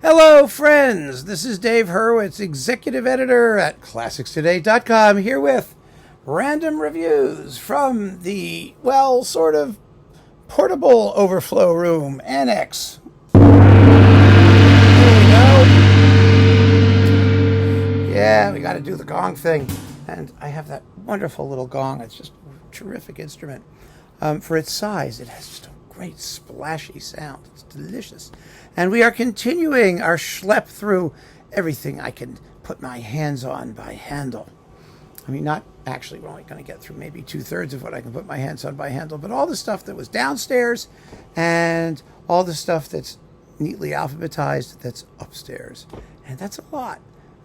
Hello, friends. This is Dave Hurwitz, executive editor at ClassicsToday.com, here with random reviews from the, well, sort of portable overflow room annex. There we go. Yeah, we got to do the gong thing. And I have that wonderful little gong. It's just a terrific instrument. For its size, it has just a great splashy sound. It's delicious. And we are continuing our schlep through everything I can put my hands on by Handel. I mean, not actually, we're only going to get through maybe 2/3 of what I can put my hands on by Handel, but all the stuff that was downstairs and all the stuff that's neatly alphabetized that's upstairs. And that's a lot.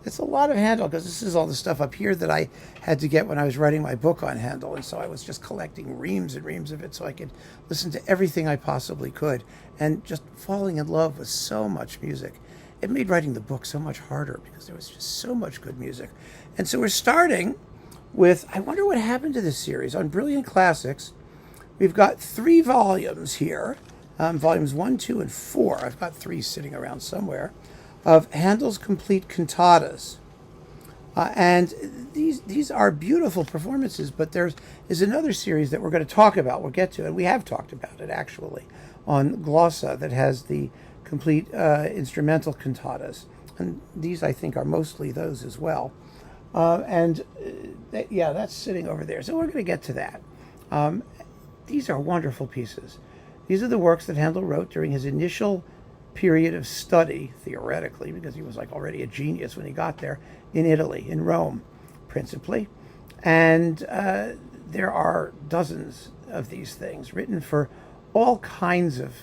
It's a lot of Handel, because this is all the stuff up here that I had to get when I was writing my book on Handel. And so I was just collecting reams and reams of it so I could listen to everything I possibly could, and just falling in love with so much music. It made writing the book so much harder because there was just so much good music. And so we're starting with, I wonder what happened to this series. On Brilliant Classics, we've got 3 volumes here, volumes 1, 2, and 4. I've got 3 sitting around somewhere, of Handel's complete cantatas. And these are beautiful performances, but there is another series that we're going to talk about, we'll get to, and we have talked about it actually, on Glossa, that has the complete instrumental cantatas. And these, I think, are mostly those as well. Yeah, that's sitting over there. So we're going to get to that. These are wonderful pieces. These are the works that Handel wrote during his initial period of study, theoretically, because he was like already a genius when he got there, in Italy, in Rome, principally. And there are dozens of these things written for all kinds of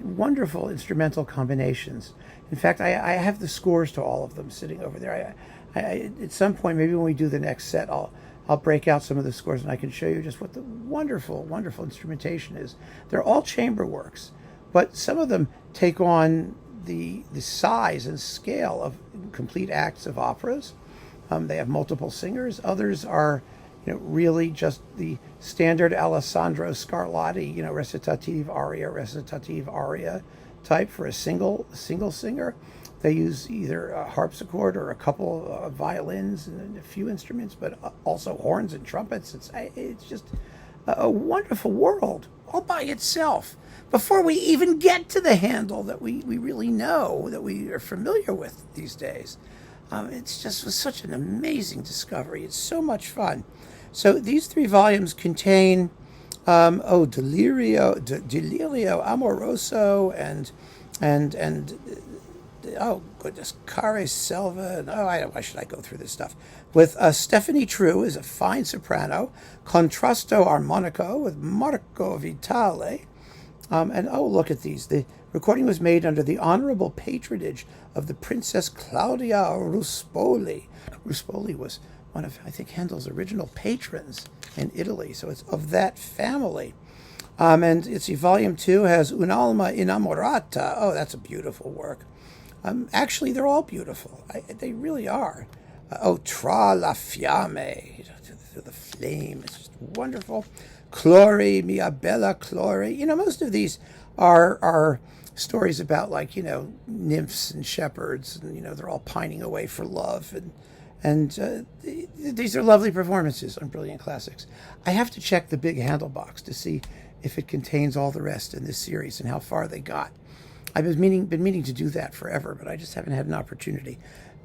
wonderful instrumental combinations. In fact, I have the scores to all of them sitting over there. I at some point, maybe when we do the next set, I'll break out some of the scores and I can show you just what the wonderful, wonderful instrumentation is. They're all chamber works, but some of them take on the size and scale of complete acts of operas. They have multiple singers. Others are, really just the standard Alessandro Scarlatti, recitative aria type for a single singer. They use either a harpsichord or a couple of violins and a few instruments, but also horns and trumpets. It's just a wonderful world all by itself, before we even get to the Handel that we really know, that we are familiar with these days. It's just was such an amazing discovery. It's so much fun. So these 3 volumes contain Delirio Amoroso and oh goodness, Care Selva, and why should I go through this stuff? With Stephanie True is a fine soprano, Contrasto Armonico with Marco Vitale, and look at these. The recording was made under the honorable patronage of the Princess Claudia Ruspoli. Ruspoli was one of, I think, Handel's original patrons in Italy, so it's of that family. And it's volume 2 has Un'alma innamorata. Oh, that's a beautiful work. Actually, they're all beautiful. They really are. Tra la fiamme, the flame. It's just wonderful. Clori, mia bella Clori. Most of these are stories about, nymphs and shepherds, and they're all pining away for love, and these are lovely performances on Brilliant Classics. I have to check the big Handel box to see if it contains all the rest in this series and how far they got. I've been meaning to do that forever, but I just haven't had an opportunity.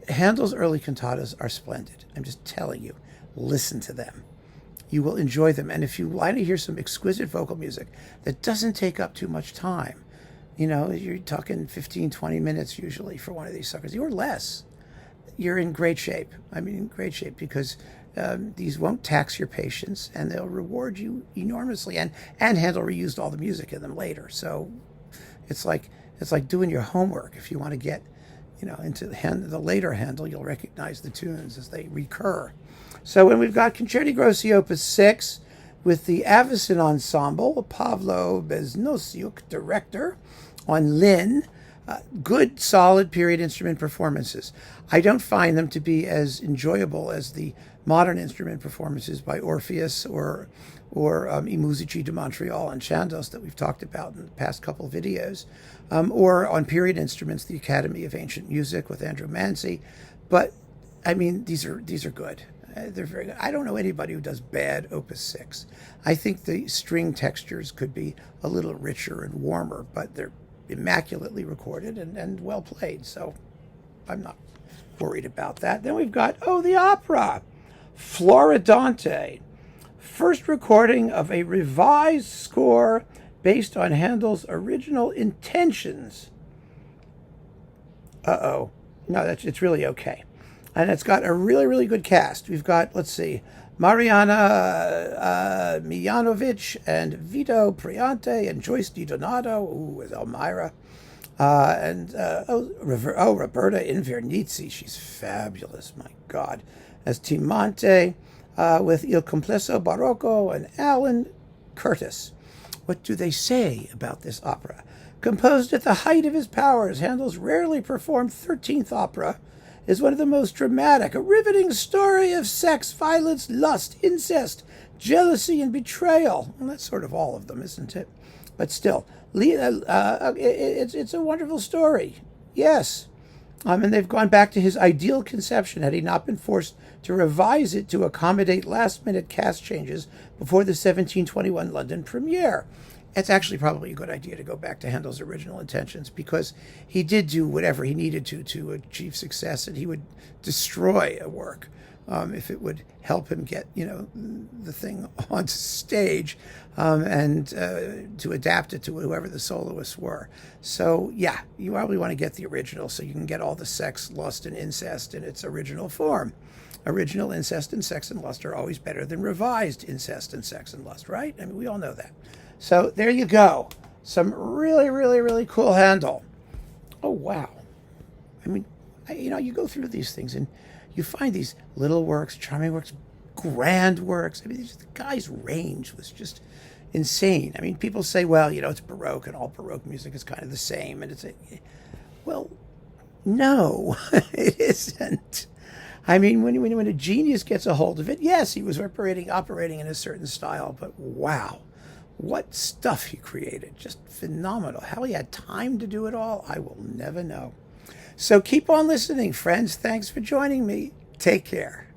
Handel's early cantatas are splendid. I'm just telling you, listen to them. You will enjoy them. And if you want to hear some exquisite vocal music that doesn't take up too much time, you're talking 15, 20 minutes usually for one of these suckers, or less, you're in great shape. I mean, in great shape, because these won't tax your patience, and they'll reward you enormously. And Handel reused all the music in them later. So it's like doing your homework. If you want to get, into the later Handel, you'll recognize the tunes as they recur. So when we've got Concerti Grossi Opus 6 with the Avicen Ensemble, Pavlo Beznosiuk, director, on Lynn, good, solid period instrument performances. I don't find them to be as enjoyable as the modern instrument performances by Orpheus or I Musici di Montreal and Chandos that we've talked about in the past couple of videos, or on period instruments, the Academy of Ancient Music with Andrew Manzi. But I mean, these are good. They're very good. I don't know anybody who does bad Opus 6. I think the string textures could be a little richer and warmer, but they're immaculately recorded and well played, so I'm not worried about that. Then we've got, the opera, Floridante, first recording of a revised score based on Handel's original intentions. No, it's really okay. And it's got a really, really good cast. We've got, let's see, Mariana Mijanovic and Vito Priante and Joyce DiDonato, with Elmira. Roberta Invernizzi, she's fabulous, my God. As Timante, with Il Complesso Barocco and Alan Curtis. What do they say about this opera? Composed at the height of his powers, Handel's rarely performed 13th opera is one of the most dramatic, a riveting story of sex, violence, lust, incest, jealousy, and betrayal. Well, that's sort of all of them, isn't it? But still, it's a wonderful story. Yes. And they've gone back to his ideal conception had he not been forced to revise it to accommodate last-minute cast changes before the 1721 London premiere. It's actually probably a good idea to go back to Handel's original intentions, because he did do whatever he needed to achieve success, and he would destroy a work if it would help him get, the thing on stage and to adapt it to whoever the soloists were. So, yeah, you probably want to get the original so you can get all the sex, lust, and incest in its original form. Original incest and sex and lust are always better than revised incest and sex and lust, right? I mean, we all know that. So there you go. Some really, really, really cool Handel. Oh, wow. I mean, you go through these things and you find these little works, charming works, grand works. I mean, the guy's range was just insane. I mean, people say, well, it's Baroque and all Baroque music is kind of the same. And well, no, it isn't. I mean, when a genius gets a hold of it, yes, he was operating in a certain style, but wow. What stuff he created. Just phenomenal. How he had time to do it all, I will never know. So keep on listening, friends. Thanks for joining me. Take care.